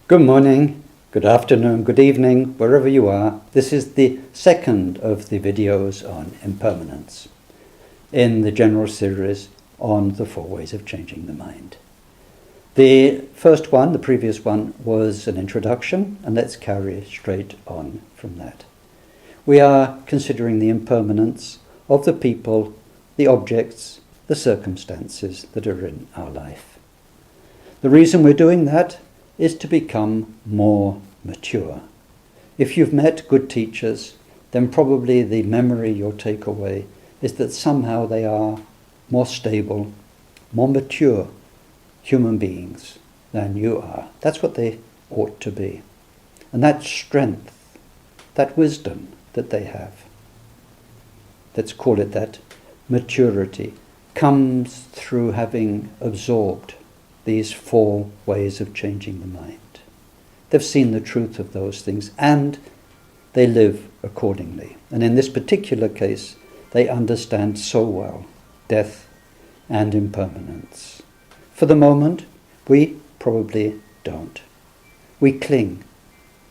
Good morning, good afternoon, good evening, wherever you are. This is the second of the videos on impermanence in the general series on the 4 ways of changing the mind. The first one, the previous one, was an introduction, and let's carry straight on from that. We are considering the impermanence of the people, the objects, the circumstances that are in our life. The reason we're doing that is to become more mature. If you've met good teachers, then probably the memory you'll take away is that somehow they are more stable, more mature human beings than you are. That's what they ought to be. And that strength, that wisdom that they have, let's call it that, maturity, comes through having absorbed these 4 ways of changing the mind. They've seen the truth of those things and they live accordingly. And in this particular case, they understand so well death and impermanence. For the moment, we probably don't. We cling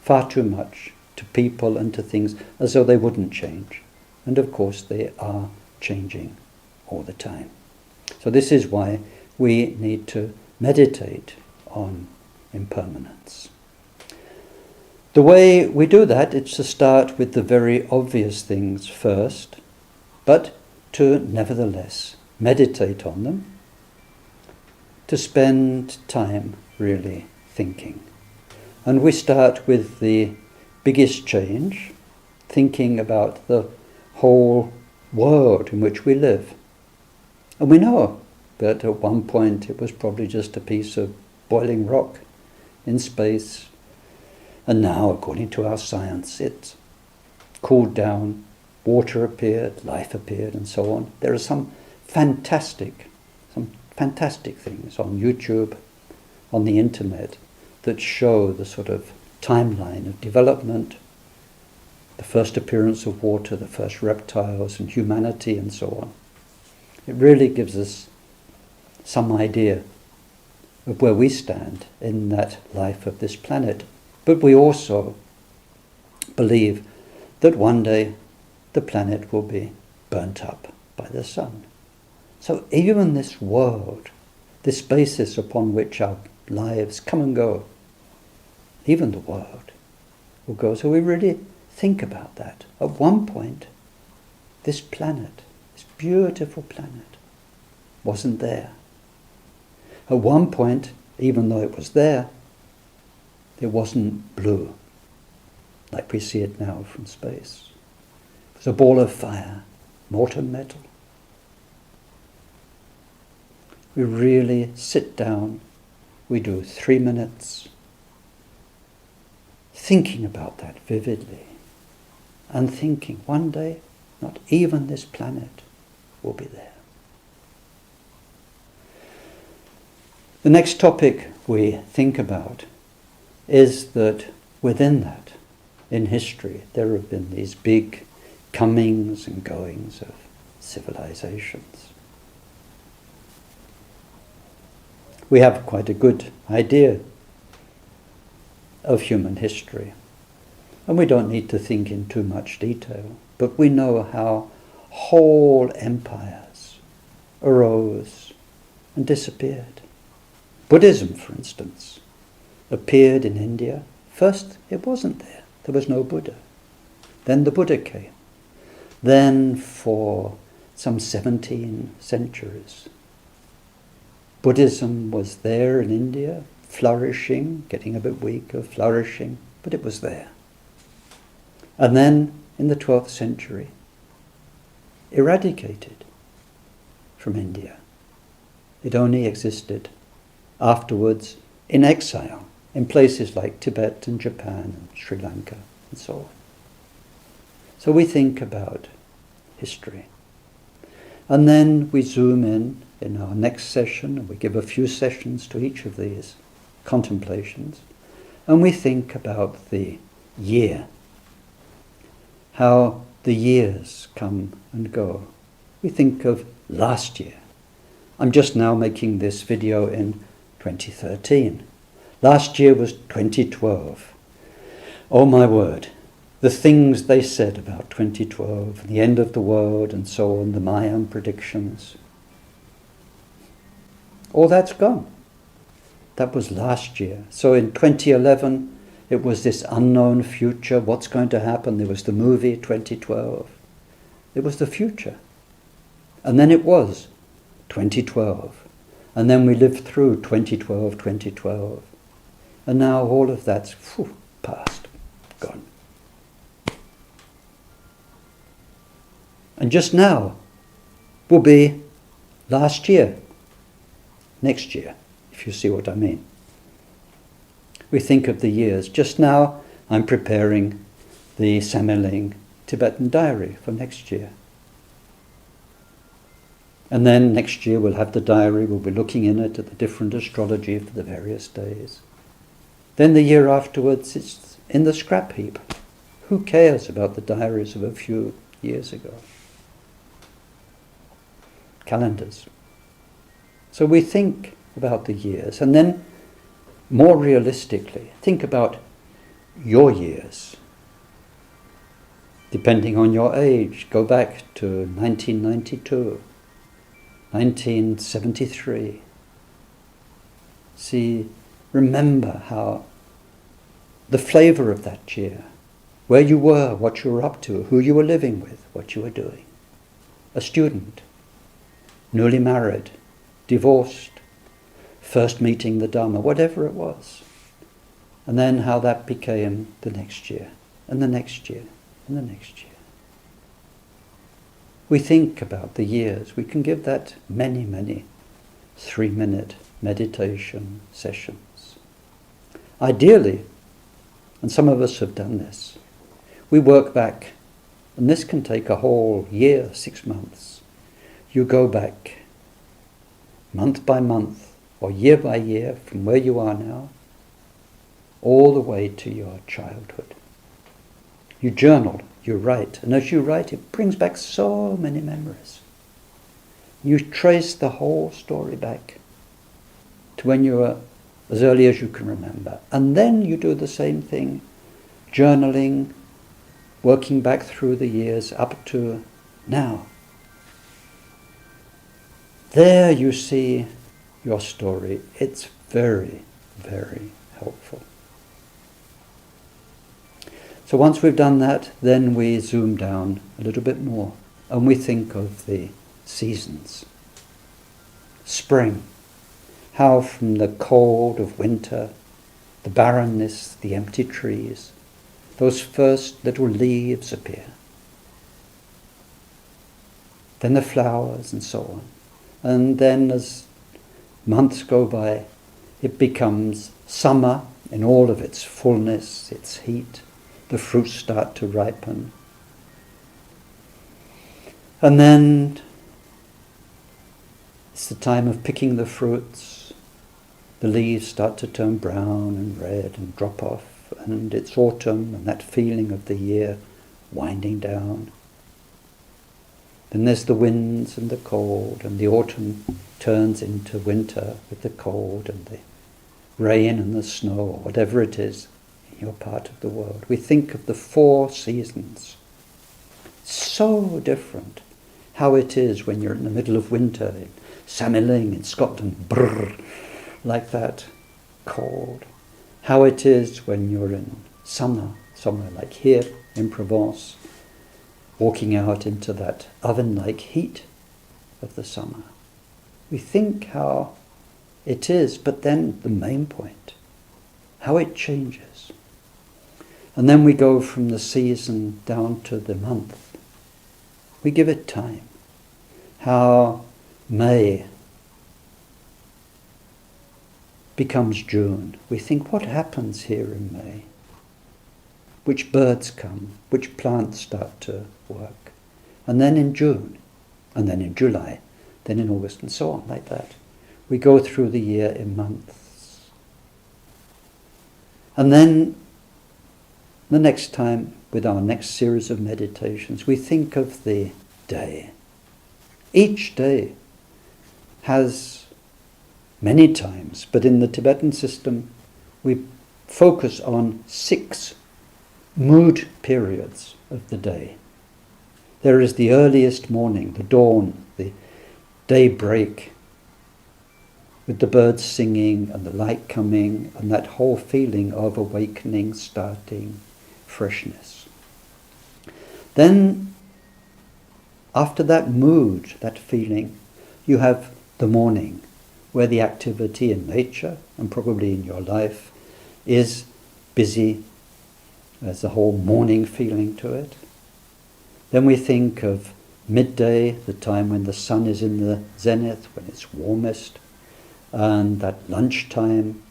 far too much to people and to things as though they wouldn't change. And of course, they are changing all the time. So this is why we need to meditate on impermanence. The way we do that is to start with the very obvious things first, but to nevertheless meditate on them, to spend time really thinking. And we start with the biggest change, thinking about the whole world in which we live. And we know that at one point it was probably just a piece of boiling rock in space. And now, according to our science, it cooled down, water appeared, life appeared, and so on. There are some fantastic things on YouTube, on the internet, that show the sort of timeline of development, the first appearance of water, the first reptiles and humanity, and so on. It really gives us some idea of where we stand in that life of this planet. But we also believe that one day the planet will be burnt up by the sun. So even this world, this basis upon which our lives come and go, even the world will go. So we really think about that. At one point, this planet, this beautiful planet, wasn't there. At one point, even though it was there, it wasn't blue, like we see it now from space. It was a ball of fire, molten metal. We really sit down, we do 3 minutes, thinking about that vividly, and thinking one day, not even this planet will be there. The next topic we think about is that within that, in history, there have been these big comings and goings of civilizations. We have quite a good idea of human history, and we don't need to think in too much detail, but we know how whole empires arose and disappeared. Buddhism, for instance, appeared in India. First, it wasn't there. There was no Buddha. Then the Buddha came. Then for some 17 centuries, Buddhism was there in India, flourishing, getting a bit weaker, flourishing, but it was there. And then in the 12th century, eradicated from India. It only existed afterwards in exile, in places like Tibet and Japan and Sri Lanka and so on. So we think about history. And then we zoom in our next session, and we give a few sessions to each of these contemplations, and we think about the year, how the years come and go. We think of last year. I'm just now making this video in 2013. Last year was 2012. Oh my word, the things they said about 2012, the end of the world and so on, the Mayan predictions, all that's gone. That was last year. So in 2011, it was this unknown future. What's going to happen? There was the movie 2012. It was the future. And then it was 2012. And then we lived through 2012. And now all of that's past, gone. And just now will be last year, next year, if you see what I mean. We think of the years. Just now I'm preparing the Samiling Tibetan diary for next year. And then next year we'll have the diary, we'll be looking in it at the different astrology for the various days. Then the year afterwards it's in the scrap heap. Who cares about the diaries of a few years ago? Calendars. So we think about the years, and then more realistically, think about your years. Depending on your age, go back to 1992, 1973. See, remember how the flavour of that year, where you were, what you were up to, who you were living with, what you were doing. A student, newly married, divorced, first meeting the Dharma, whatever it was. And then how that became the next year, and the next year, and the next year. We think about the years. We can give that many, many 3-minute meditation sessions. Ideally, and some of us have done this, we work back, and this can take a whole year, 6 months. You go back month by month, or year by year, from where you are now, all the way to your childhood. You journal, you write, and as you write, it brings back so many memories. You trace the whole story back to when you were as early as you can remember. And then you do the same thing, journaling, working back through the years up to now. There you see your story. It's very, very helpful. So once we've done that, then we zoom down a little bit more and we think of the seasons. Spring, how from the cold of winter, the barrenness, the empty trees, those first little leaves appear. Then the flowers and so on. And then as months go by, it becomes summer in all of its fullness, its heat. The fruits start to ripen. And then it's the time of picking the fruits. The leaves start to turn brown and red and drop off, and it's autumn and that feeling of the year winding down. Then there's the winds and the cold, and the autumn turns into winter with the cold and the rain and the snow, or whatever it is in your part of the world. We think of the 4 seasons. So different how it is when you're in the middle of winter in Samiling in Scotland, brrr, like that, cold. How it is when you're in summer, somewhere like here in Provence, walking out into that oven-like heat of the summer. We think how it is, but then the main point, how it changes. And then we go from the season down to the month. We give it time. How May becomes June. We think, what happens here in May? Which birds come? Which plants start to work? And then in June, and then in July, then in August, and so on, like that. We go through the year in months. And then the next time, with our next series of meditations, we think of the day. Each day has many times, but in the Tibetan system, we focus on 6 mood periods of the day. There is the earliest morning, the dawn, the daybreak, with the birds singing and the light coming and that whole feeling of awakening, starting, freshness. Then, after that mood, that feeling, you have the morning, where the activity in nature, and probably in your life, is busy. There's a whole morning feeling to it. Then we think of midday, the time when the sun is in the zenith, when it's warmest, and that lunchtime,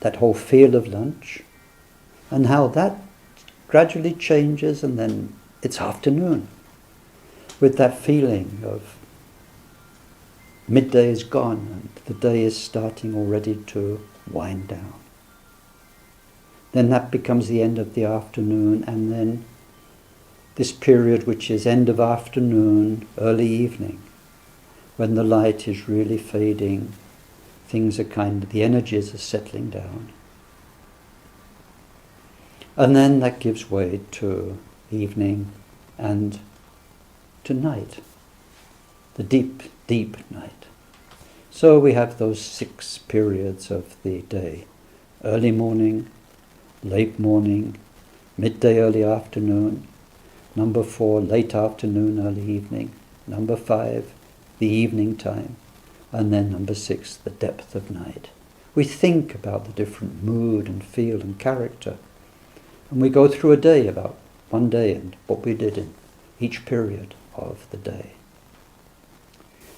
that whole feel of lunch, and how that gradually changes, and then it's afternoon, with that feeling of midday is gone and the day is starting already to wind down. Then that becomes the end of the afternoon, and then this period which is end of afternoon, early evening, when the light is really fading, things are the energies are settling down. And then that gives way to evening and to night, the deep, deep night. So we have those 6 periods of the day: early morning, late morning, midday, early afternoon, number 4, late afternoon, early evening, number 5, the evening time, and then number 6, the depth of night. We think about the different mood and feel and character, and we go through a day, about one day, and what we did in each period of the day.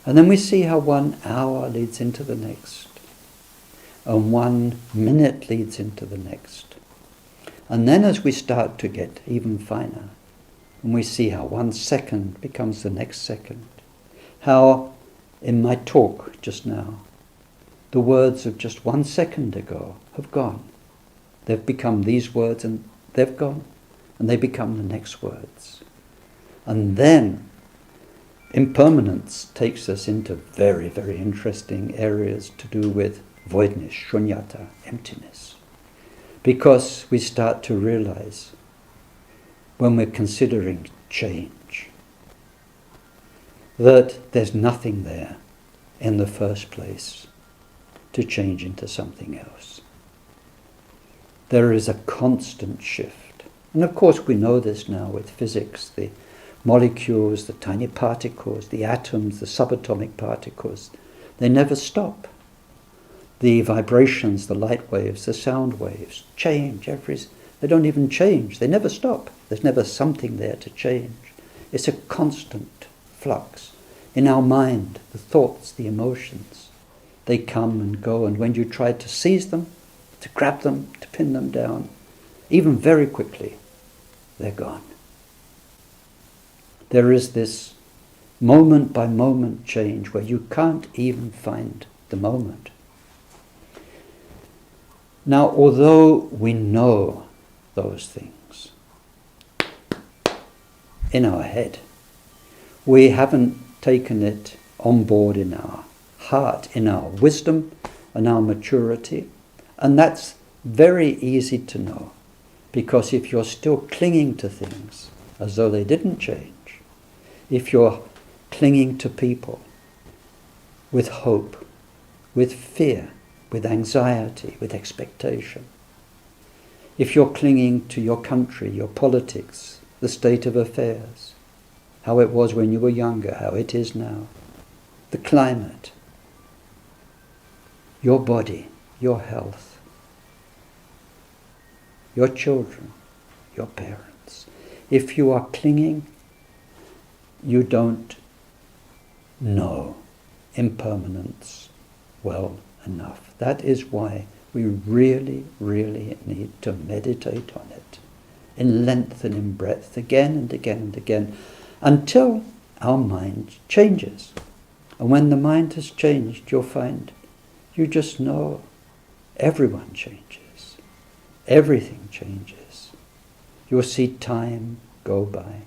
And then we see how 1 hour leads into the next, and 1 minute leads into the next. And then as we start to get even finer, and we see how 1 second becomes the next second, how in my talk just now, the words of just 1 second ago have gone. They've become these words and they've gone, and they become the next words. And then impermanence takes us into very, very interesting areas to do with voidness, shunyata, emptiness. Because we start to realize, when we're considering change, that there's nothing there in the first place to change into something else. There is a constant shift. And of course we know this now with physics, the molecules, the tiny particles, the atoms, the subatomic particles, they never stop. The vibrations, the light waves, the sound waves change they don't even change, they never stop. There's never something there to change. It's a constant flux. In our mind, the thoughts, the emotions, they come and go, and when you try to seize them, to grab them, to pin them down, even very quickly, they're gone. There is this moment by moment change where you can't even find the moment. Now, although we know those things in our head, we haven't taken it on board in our heart, in our wisdom and our maturity. And that's very easy to know, because if you're still clinging to things as though they didn't change, if you're clinging to people with hope, with fear, with anxiety, with expectation, if you're clinging to your country, your politics, the state of affairs, how it was when you were younger, how it is now, the climate, your body, your health, your children, your parents. If you are clinging, you don't know impermanence well enough. That is why we really, really need to meditate on it in length and in breadth, again and again and again, until our mind changes. And when the mind has changed, you'll find you just know everyone changes. Everything changes. You'll see time go by.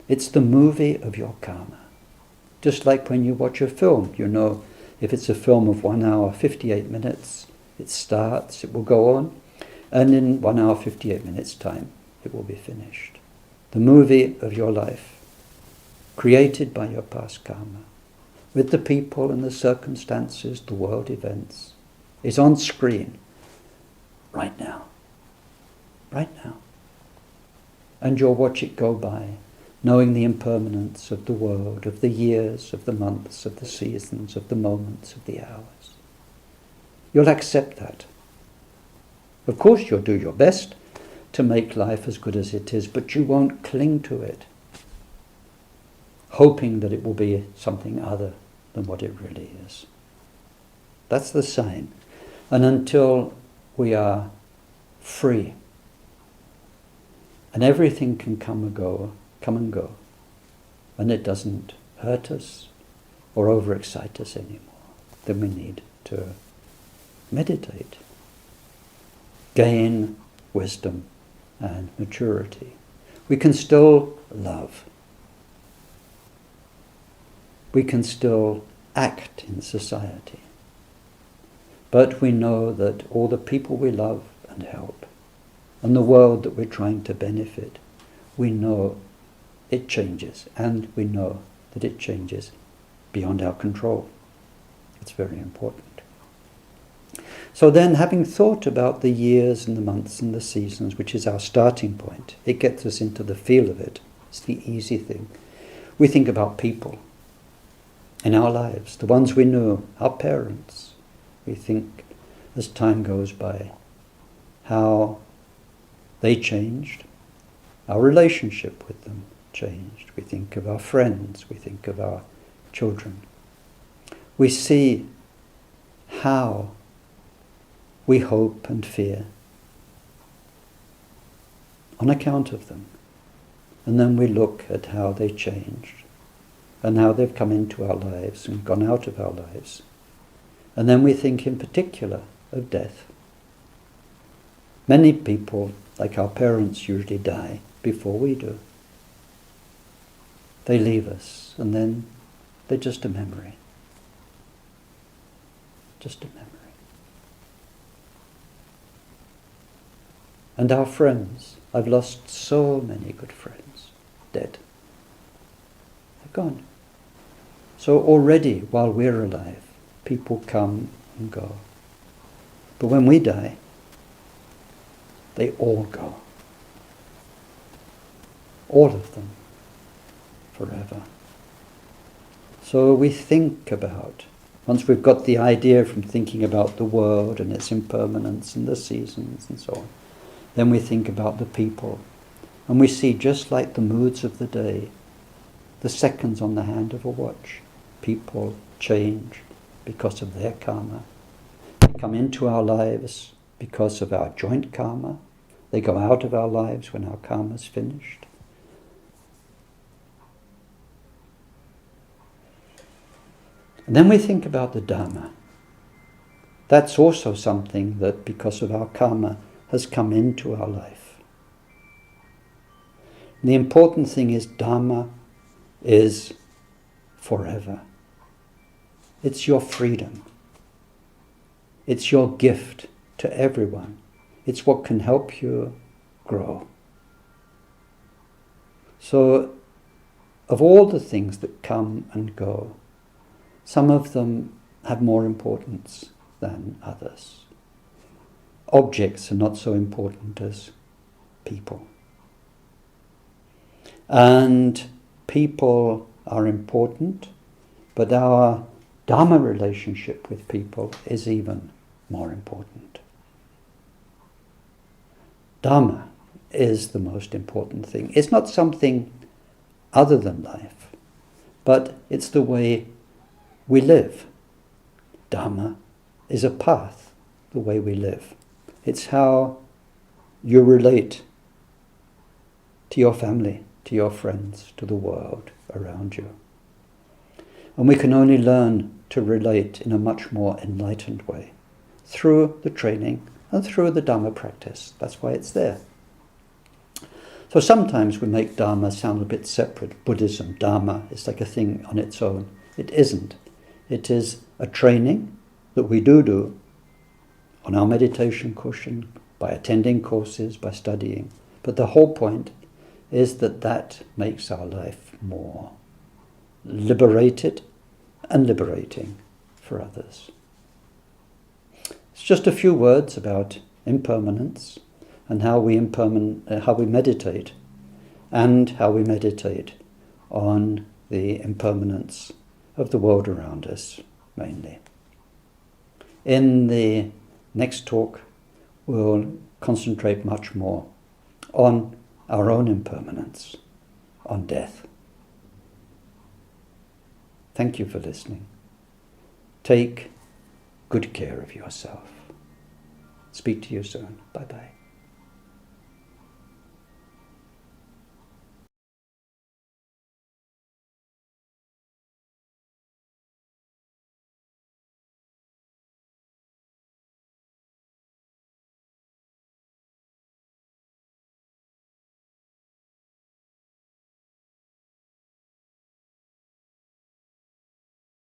It's the movie of your karma. Just like when you watch a film, you know if it's a film of 1 hour, 58 minutes, It starts, it will go on, and in 1 hour 58 minutes time it will be finished. The movie of your life, created by your past karma, with the people and the circumstances, the world events, is on screen right now. Right now. And you'll watch it go by, knowing the impermanence of the world, of the years, of the months, of the seasons, of the moments, of the hours. You'll accept that. Of course you'll do your best to make life as good as it is, but you won't cling to it, hoping that it will be something other than what it really is. That's the sign. And until we are free, and everything can come and go, and it doesn't hurt us or overexcite us anymore, then we need to meditate, gain wisdom and maturity. We can still love. We can still act in society. But we know that all the people we love and help, and the world that we're trying to benefit, we know it changes, and we know that it changes beyond our control. It's very important. So then, having thought about the years and the months and the seasons, which is our starting point, it gets us into the feel of it. It's the easy thing. We think about people in our lives, the ones we know, our parents. We think, as time goes by, how they changed, our relationship with them changed. We think of our friends, we think of our children. We see how we hope and fear on account of them. And then we look at how they changed and how they've come into our lives and gone out of our lives. And then we think in particular of death. Many people, like our parents, usually die before we do. They leave us, and then they're just a memory. Just a memory. And our friends, I've lost so many good friends, dead. They're gone. So already, while we're alive, people come and go. But when we die, they all go. All of them. Forever. So we think about, once we've got the idea from thinking about the world and its impermanence and the seasons and so on, then we think about the people. And we see, just like the moods of the day, the seconds on the hand of a watch, people change because of their karma. They come into our lives because of our joint karma. They go out of our lives when our karma's finished. And then we think about the Dharma. That's also something that, because of our karma, has come into our life. And the important thing is, Dharma is forever. It's your freedom. It's your gift to everyone. It's what can help you grow. So, of all the things that come and go, some of them have more importance than others. Objects are not so important as people. And people are important, but our Dharma relationship with people is even more important. Dharma is the most important thing. It's not something other than life, but it's the way we live. Dharma is a path, the way we live. It's how you relate to your family, to your friends, to the world around you. And we can only learn to relate in a much more enlightened way through the training and through the Dharma practice. That's why it's there. So sometimes we make Dharma sound a bit separate. Buddhism, Dharma, is like a thing on its own. It isn't. It is a training that we do on our meditation cushion, by attending courses, by studying. But the whole point is that makes our life more liberated and liberating for others. It's just a few words about impermanence and how we meditate, and how we meditate on the impermanence of the world around us, mainly. In the next talk, we'll concentrate much more on our own impermanence, on death. Thank you for listening. Take good care of yourself. Speak to you soon. Bye-bye.